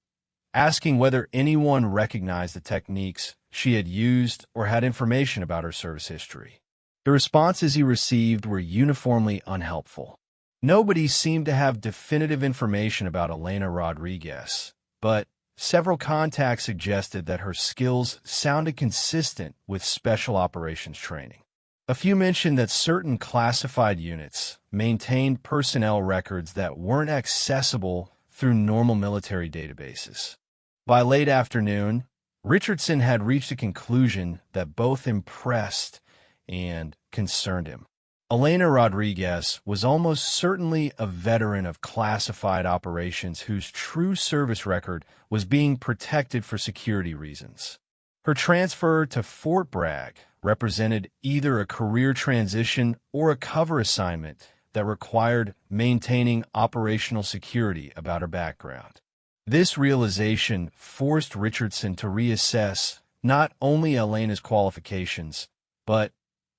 asking whether anyone recognized the techniques she had used or had information about her service history. The responses he received were uniformly unhelpful. Nobody seemed to have definitive information about Elena Rodriguez, but several contacts suggested that her skills sounded consistent with special operations training. A few mentioned that certain classified units maintained personnel records that weren't accessible through normal military databases. By late afternoon, Richardson had reached a conclusion that both impressed and concerned him. Elena Rodriguez was almost certainly a veteran of classified operations whose true service record was being protected for security reasons. Her transfer to Fort Bragg represented either a career transition or a cover assignment that required maintaining operational security about her background. This realization forced Richardson to reassess not only Elena's qualifications, but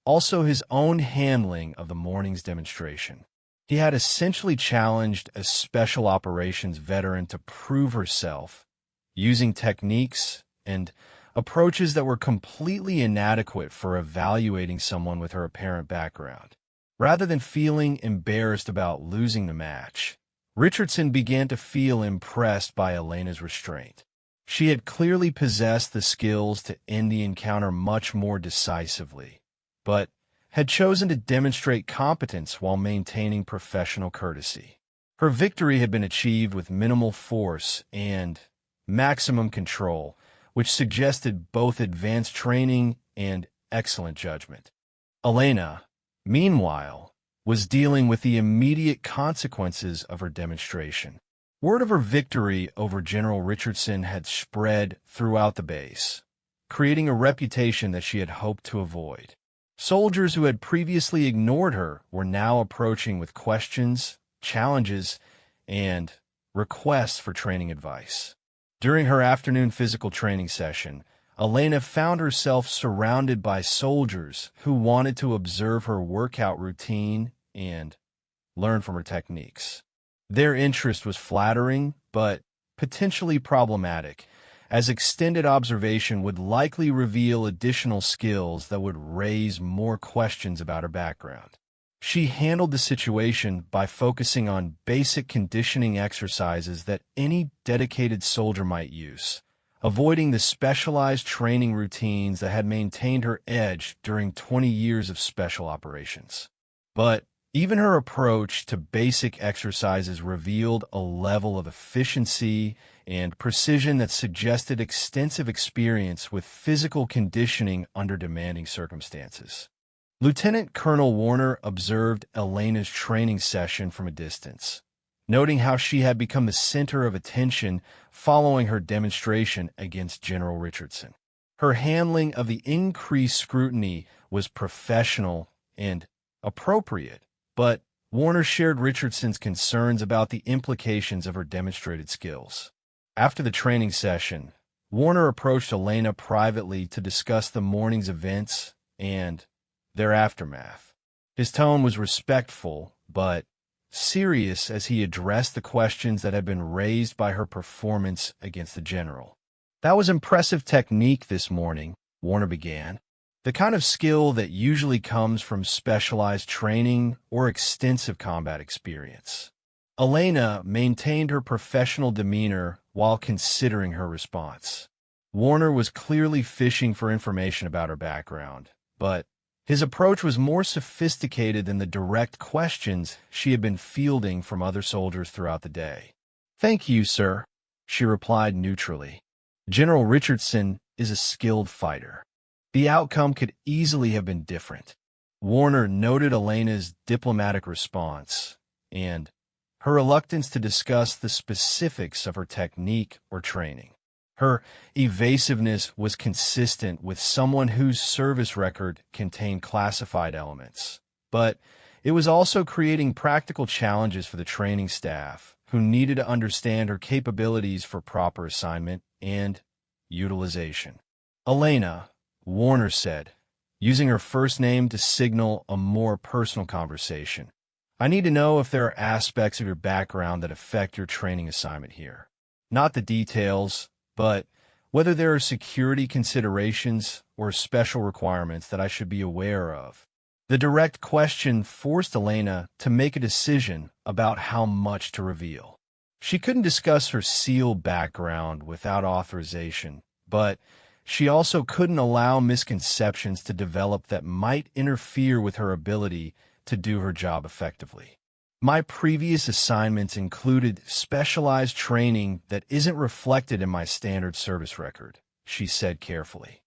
also his own handling of the morning's demonstration. He had essentially challenged a special operations veteran to prove herself, using techniques and approaches that were completely inadequate for evaluating someone with her apparent background. Rather than feeling embarrassed about losing the match, Richardson began to feel impressed by Elena's restraint. She had clearly possessed the skills to end the encounter much more decisively, but had chosen to demonstrate competence while maintaining professional courtesy. Her victory had been achieved with minimal force and maximum control, which suggested both advanced training and excellent judgment. Elena, meanwhile, was dealing with the immediate consequences of her demonstration. Word of her victory over General Richardson had spread throughout the base, creating a reputation that she had hoped to avoid. Soldiers who had previously ignored her were now approaching with questions, challenges, and requests for training advice. During her afternoon physical training session, Elena found herself surrounded by soldiers who wanted to observe her workout routine and learn from her techniques. Their interest was flattering, but potentially problematic, as extended observation would likely reveal additional skills that would raise more questions about her background. She handled the situation by focusing on basic conditioning exercises that any dedicated soldier might use, avoiding the specialized training routines that had maintained her edge during 20 years of special operations. But even her approach to basic exercises revealed a level of efficiency and precision that suggested extensive experience with physical conditioning under demanding circumstances. Lieutenant Colonel Warner observed Elena's training session from a distance, noting how she had become the center of attention following her demonstration against General Richardson. Her handling of the increased scrutiny was professional and appropriate, but Warner shared Richardson's concerns about the implications of her demonstrated skills. After the training session, Warner approached Elena privately to discuss the morning's events and their aftermath. His tone was respectful, but serious as he addressed the questions that had been raised by her performance against the general. "That was impressive technique this morning," Warner began. "The kind of skill that usually comes from specialized training or extensive combat experience." Elena maintained her professional demeanor while considering her response. Warner was clearly fishing for information about her background, but his approach was more sophisticated than the direct questions she had been fielding from other soldiers throughout the day. "Thank you, sir," she replied neutrally. "General Richardson is a skilled fighter. The outcome could easily have been different." Warner noted Elena's diplomatic response and her reluctance to discuss the specifics of her technique or training. Her evasiveness was consistent with someone whose service record contained classified elements, but it was also creating practical challenges for the training staff, who needed to understand her capabilities for proper assignment and utilization. "Elena," Warner said, using her first name to signal a more personal conversation, "I need to know if there are aspects of your background that affect your training assignment here. Not the details, but whether there are security considerations or special requirements that I should be aware of." The direct question forced Elena to make a decision about how much to reveal. She couldn't discuss her SEAL background without authorization, but she also couldn't allow misconceptions to develop that might interfere with her ability to do her job effectively. "My previous assignments included specialized training that isn't reflected in my standard service record," she said carefully.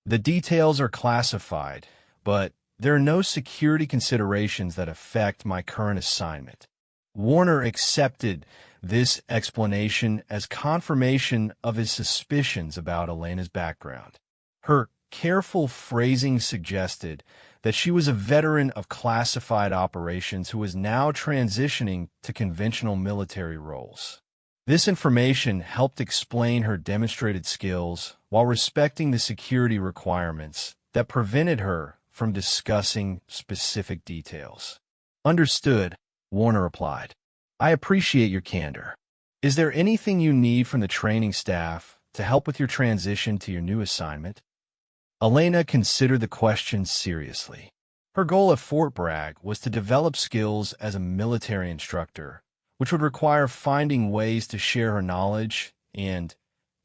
"The details are classified, but There are no security considerations that affect my current assignment. Warner accepted this explanation as confirmation of his suspicions about Elena's background. Her careful phrasing suggested that she was a veteran of classified operations who was now transitioning to conventional military roles. This information helped explain her demonstrated skills while respecting the security requirements that prevented her from discussing specific details. Understood, Warner replied. I appreciate your candor. Is there anything you need from the training staff to help with your transition to your new assignment? Elena considered the question seriously. Her goal at Fort Bragg was to develop skills as a military instructor, which would require finding ways to share her knowledge and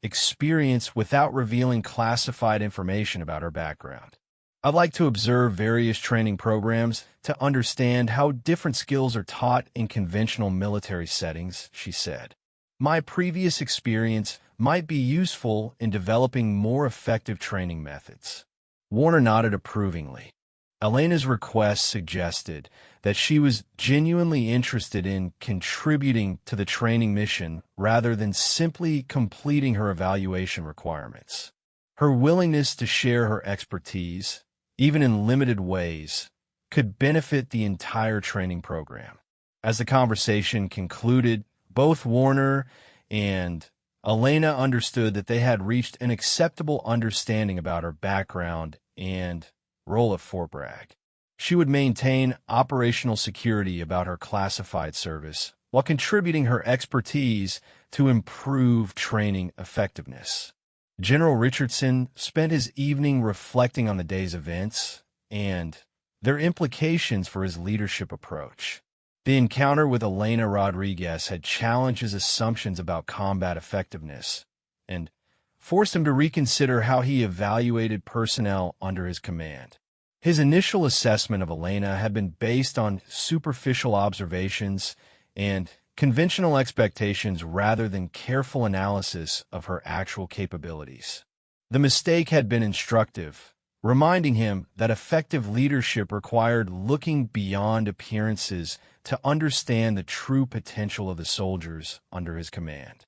experience without revealing classified information about her background. I'd like to observe various training programs to understand how different skills are taught in conventional military settings, she said. My previous experience might be useful in developing more effective training methods. Warner nodded approvingly. Elena's request suggested that she was genuinely interested in contributing to the training mission rather than simply completing her evaluation requirements. Her willingness to share her expertise, even in limited ways, could benefit the entire training program. As the conversation concluded, both Warner and Elena understood that they had reached an acceptable understanding about her background and role at Fort Bragg. She would maintain operational security about her classified service while contributing her expertise to improve training effectiveness. General Richardson spent his evening reflecting on the day's events and their implications for his leadership approach. The encounter with Elena Rodriguez had challenged his assumptions about combat effectiveness and forced him to reconsider how he evaluated personnel under his command. His initial assessment of Elena had been based on superficial observations and conventional expectations rather than careful analysis of her actual capabilities. The mistake had been instructive, reminding him that effective leadership required looking beyond appearances to understand the true potential of the soldiers under his command.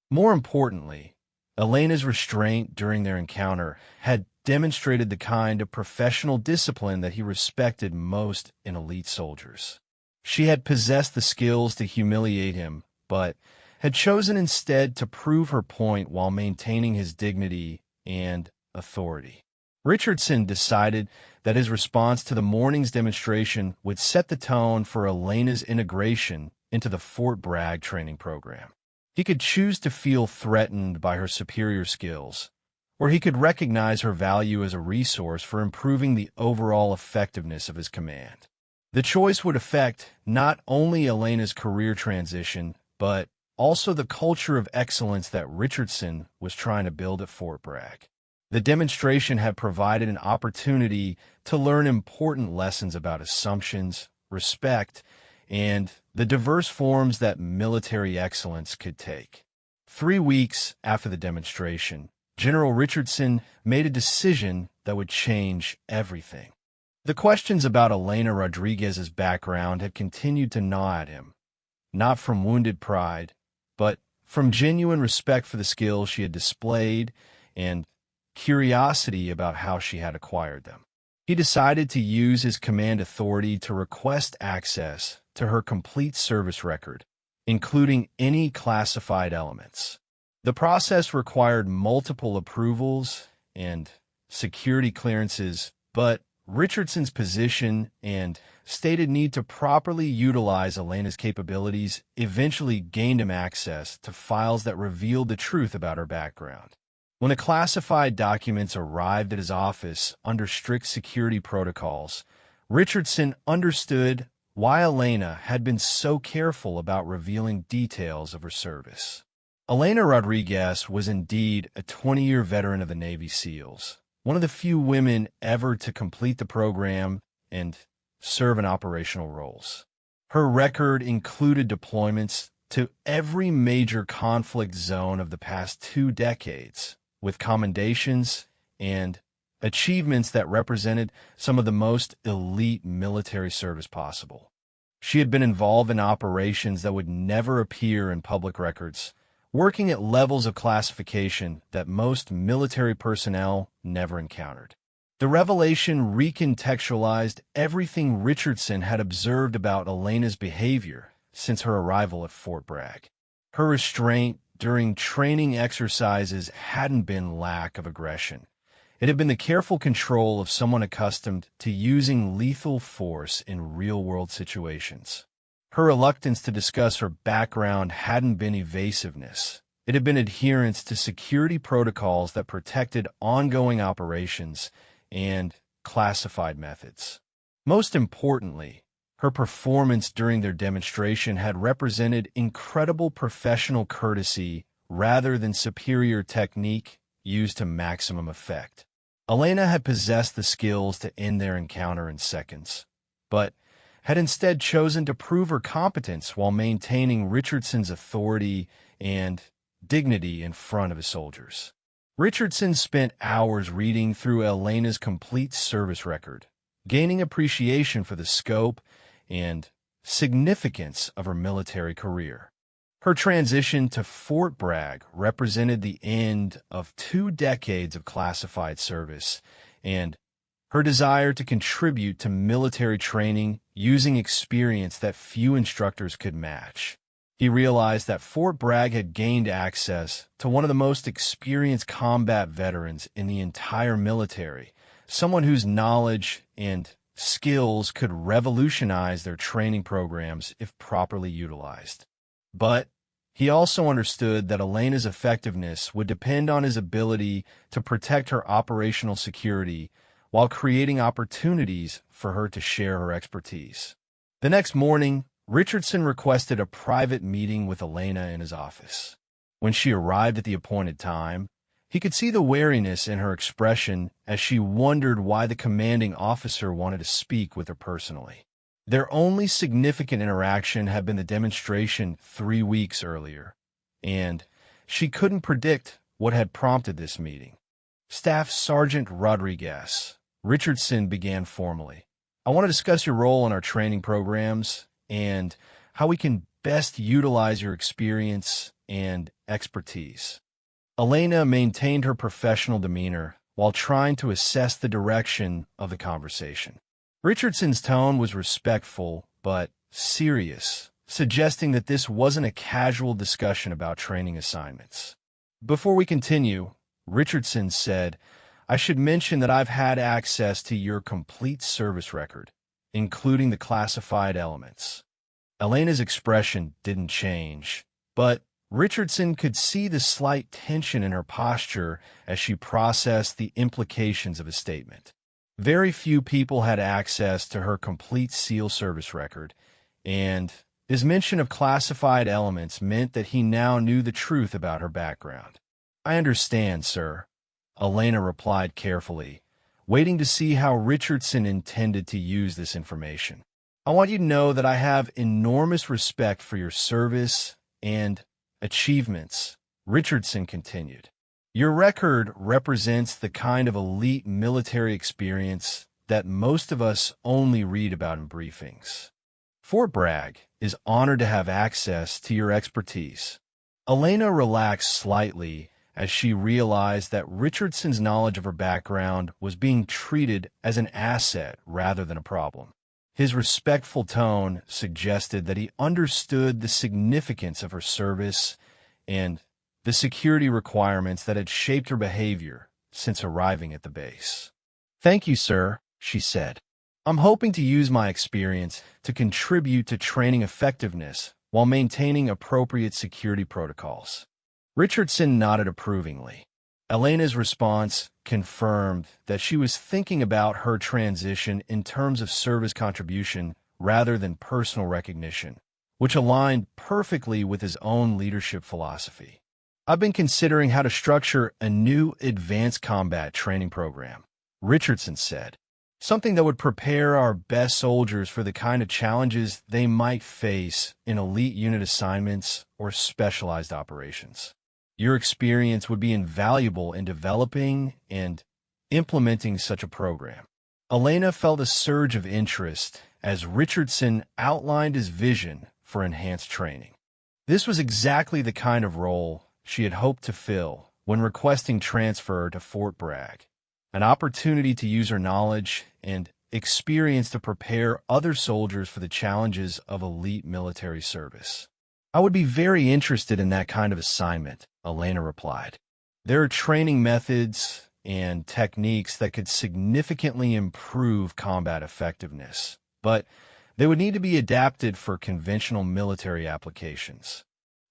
More importantly, Elena's restraint during their encounter had demonstrated the kind of professional discipline that he respected most in elite soldiers. She had possessed the skills to humiliate him, but had chosen instead to prove her point while maintaining his dignity and authority. Richardson decided that his response to the morning's demonstration would set the tone for Elena's integration into the Fort Bragg training program. He could choose to feel threatened by her superior skills, or he could recognize her value as a resource for improving the overall effectiveness of his command. The choice would affect not only Elena's career transition, but also the culture of excellence that Richardson was trying to build at Fort Bragg. The demonstration had provided an opportunity to learn important lessons about assumptions, respect, and the diverse forms that military excellence could take. 3 weeks after the demonstration, General Richardson made a decision that would change everything. The questions about Elena Rodriguez's background had continued to gnaw at him, not from wounded pride, but from genuine respect for the skills she had displayed and curiosity about how she had acquired them. He decided to use his command authority to request access to her complete service record, including any classified elements. The process required multiple approvals and security clearances, but Richardson's position and stated need to properly utilize Elena's capabilities eventually gained him access to files that revealed the truth about her background. When the classified documents arrived at his office under strict security protocols, Richardson understood why Elena had been so careful about revealing details of her service. Elena Rodriguez was indeed a 20-year veteran of the Navy SEALs, one of the few women ever to complete the program and serve in operational roles. Her record included deployments to every major conflict zone of the past 2 decades, with commendations and achievements that represented some of the most elite military service possible. She had been involved in operations that would never appear in public records, working at levels of classification that most military personnel never encountered. The revelation recontextualized everything Richardson had observed about Elena's behavior since her arrival at Fort Bragg. Her restraint during training exercises hadn't been lack of aggression. It had been the careful control of someone accustomed to using lethal force in real-world situations. Her reluctance to discuss her background hadn't been evasiveness. It had been adherence to security protocols that protected ongoing operations and classified methods. Most importantly, her performance during their demonstration had represented incredible professional courtesy rather than superior technique used to maximum effect. Elena had possessed the skills to end their encounter in seconds, but had instead chosen to prove her competence while maintaining Richardson's authority and dignity in front of his soldiers. Richardson spent hours reading through Elena's complete service record, gaining appreciation for the scope and significance of her military career. Her transition to Fort Bragg represented the end of 2 decades of classified service, and her desire to contribute to military training using experience that few instructors could match. He realized that Fort Bragg had gained access to one of the most experienced combat veterans in the entire military, someone whose knowledge and skills could revolutionize their training programs if properly utilized. But he also understood that Elena's effectiveness would depend on his ability to protect her operational security while creating opportunities for her to share her expertise. The next morning, Richardson requested a private meeting with Elena in his office. When she arrived at the appointed time, he could see the wariness in her expression as she wondered why the commanding officer wanted to speak with her personally. Their only significant interaction had been the demonstration 3 weeks earlier, and she couldn't predict what had prompted this meeting. Staff Sergeant Rodriguez, Richardson began formally. I want to discuss your role in our training programs and how we can best utilize your experience and expertise. Elena maintained her professional demeanor while trying to assess the direction of the conversation. Richardson's tone was respectful but serious, suggesting that this wasn't a casual discussion about training assignments. Before we continue, Richardson said, I should mention that I've had access to your complete service record, including the classified elements. Elena's expression didn't change, but Richardson could see the slight tension in her posture as she processed the implications of his statement. Very few people had access to her complete SEAL service record, and his mention of classified elements meant that he now knew the truth about her background. I understand, sir, Elena replied carefully, waiting to see how Richardson intended to use this information. I want you to know that I have enormous respect for your service and achievements, Richardson continued. Your record represents the kind of elite military experience that most of us only read about in briefings. Fort Bragg is honored to have access to your expertise. Elena relaxed slightly as she realized that Richardson's knowledge of her background was being treated as an asset rather than a problem. His respectful tone suggested that he understood the significance of her service and the security requirements that had shaped her behavior since arriving at the base. Thank you, sir, she said. I'm hoping to use my experience to contribute to training effectiveness while maintaining appropriate security protocols. Richardson nodded approvingly. Elena's response confirmed that she was thinking about her transition in terms of service contribution rather than personal recognition, which aligned perfectly with his own leadership philosophy. I've been considering how to structure a new advanced combat training program, Richardson said, something that would prepare our best soldiers for the kind of challenges they might face in elite unit assignments or specialized operations. Your experience would be invaluable in developing and implementing such a program. Elena felt a surge of interest as Richardson outlined his vision for enhanced training. This was exactly the kind of role she had hoped to fill when requesting transfer to Fort Bragg, an opportunity to use her knowledge and experience to prepare other soldiers for the challenges of elite military service. "I would be very interested in that kind of assignment," Elena replied. "There are training methods and techniques that could significantly improve combat effectiveness, but they would need to be adapted for conventional military applications."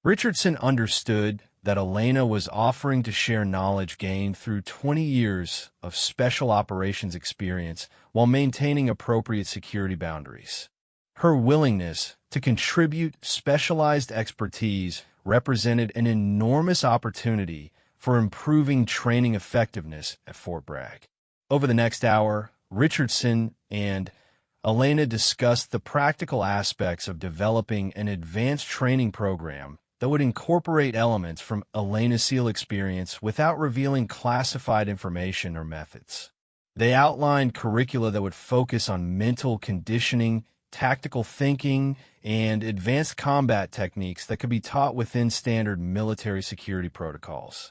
Richardson understood that Elena was offering to share knowledge gained through 20 years of special operations experience while maintaining appropriate security boundaries. Her willingness to contribute specialized expertise represented an enormous opportunity for improving training effectiveness at Fort Bragg. Over the next hour, Richardson and Elena discussed the practical aspects of developing an advanced training program that would incorporate elements from Elena's SEAL experience without revealing classified information or methods. They outlined curricula that would focus on mental conditioning, tactical thinking, and advanced combat techniques that could be taught within standard military security protocols.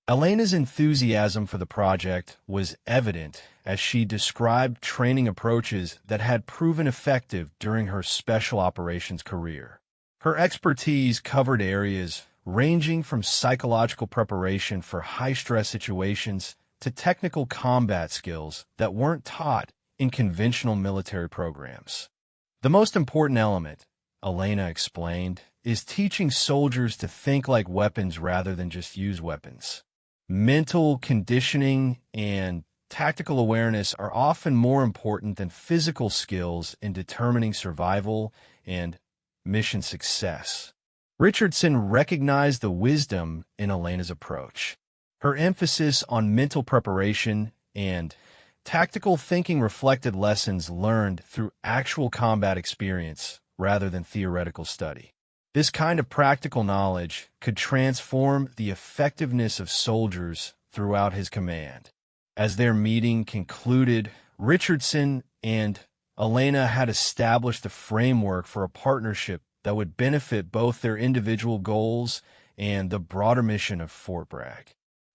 Elena's enthusiasm for the project was evident as she described training approaches that had proven effective during her special operations career. Her expertise covered areas ranging from psychological preparation for high-stress situations to technical combat skills that weren't taught in conventional military programs. "The most important element," Elena explained, "is teaching soldiers to think like weapons rather than just use weapons. Mental conditioning and tactical awareness are often more important than physical skills in determining survival and mission success." Richardson recognized the wisdom in Elena's approach. Her emphasis on mental preparation and tactical thinking reflected lessons learned through actual combat experience rather than theoretical study. This kind of practical knowledge could transform the effectiveness of soldiers throughout his command. As their meeting concluded, Richardson and Elena had established a framework for a partnership that would benefit both their individual goals and the broader mission of Fort Bragg.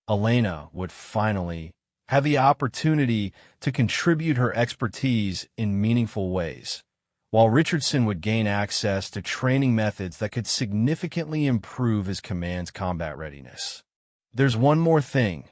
Elena would finally have the opportunity to contribute her expertise in meaningful ways, while Richardson would gain access to training methods that could significantly improve his command's combat readiness. "There's one more thing,"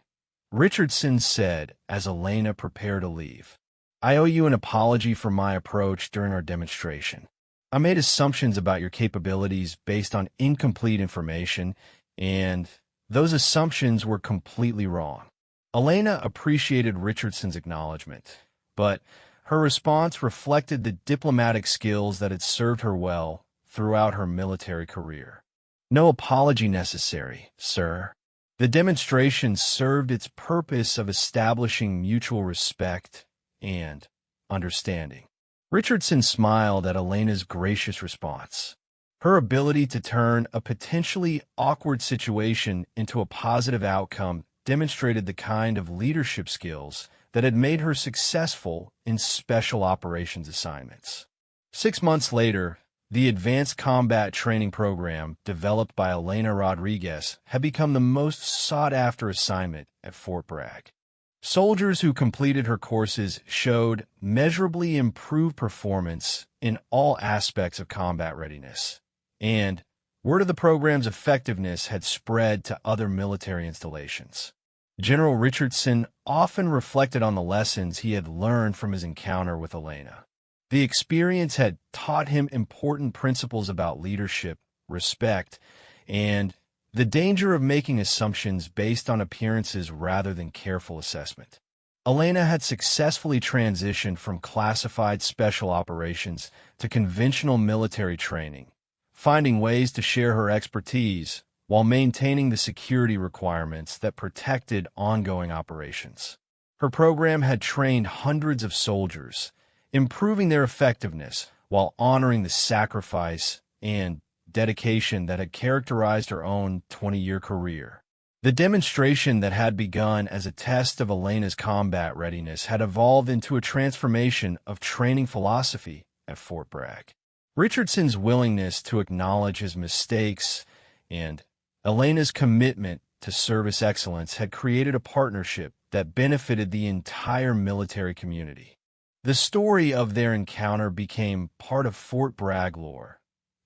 Richardson said as Elena prepared to leave. "I owe you an apology for my approach during our demonstration. I made assumptions about your capabilities based on incomplete information, and those assumptions were completely wrong." Elena appreciated Richardson's acknowledgement, but her response reflected the diplomatic skills that had served her well throughout her military career. "No apology necessary, sir. The demonstration served its purpose of establishing mutual respect and understanding." Richardson smiled at Elena's gracious response. Her ability to turn a potentially awkward situation into a positive outcome demonstrated the kind of leadership skills that had made her successful in special operations assignments. 6 months later, the Advanced Combat Training Program developed by Elena Rodriguez had become the most sought-after assignment at Fort Bragg. Soldiers who completed her courses showed measurably improved performance in all aspects of combat readiness, and word of the program's effectiveness had spread to other military installations. General Richardson often reflected on the lessons he had learned from his encounter with Elena. The experience had taught him important principles about leadership, respect, and the danger of making assumptions based on appearances rather than careful assessment. Elena had successfully transitioned from classified special operations to conventional military training, finding ways to share her expertise while maintaining the security requirements that protected ongoing operations. Her program had trained hundreds of soldiers, improving their effectiveness while honoring the sacrifice and dedication that had characterized her own 20-year career. The demonstration that had begun as a test of Elena's combat readiness had evolved into a transformation of training philosophy at Fort Bragg. Richardson's willingness to acknowledge his mistakes and Elena's commitment to service excellence had created a partnership that benefited the entire military community. The story of their encounter became part of Fort Bragg lore,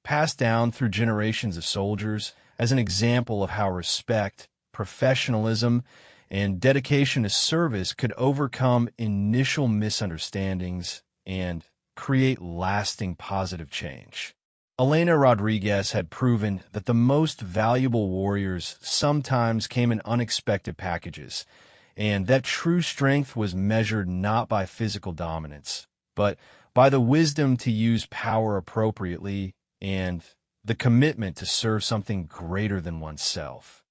passed down through generations of soldiers as an example of how respect, professionalism, and dedication to service could overcome initial misunderstandings and create lasting positive change. Elena Rodriguez had proven that the most valuable warriors sometimes came in unexpected packages, and that true strength was measured not by physical dominance, but by the wisdom to use power appropriately and the commitment to serve something greater than oneself.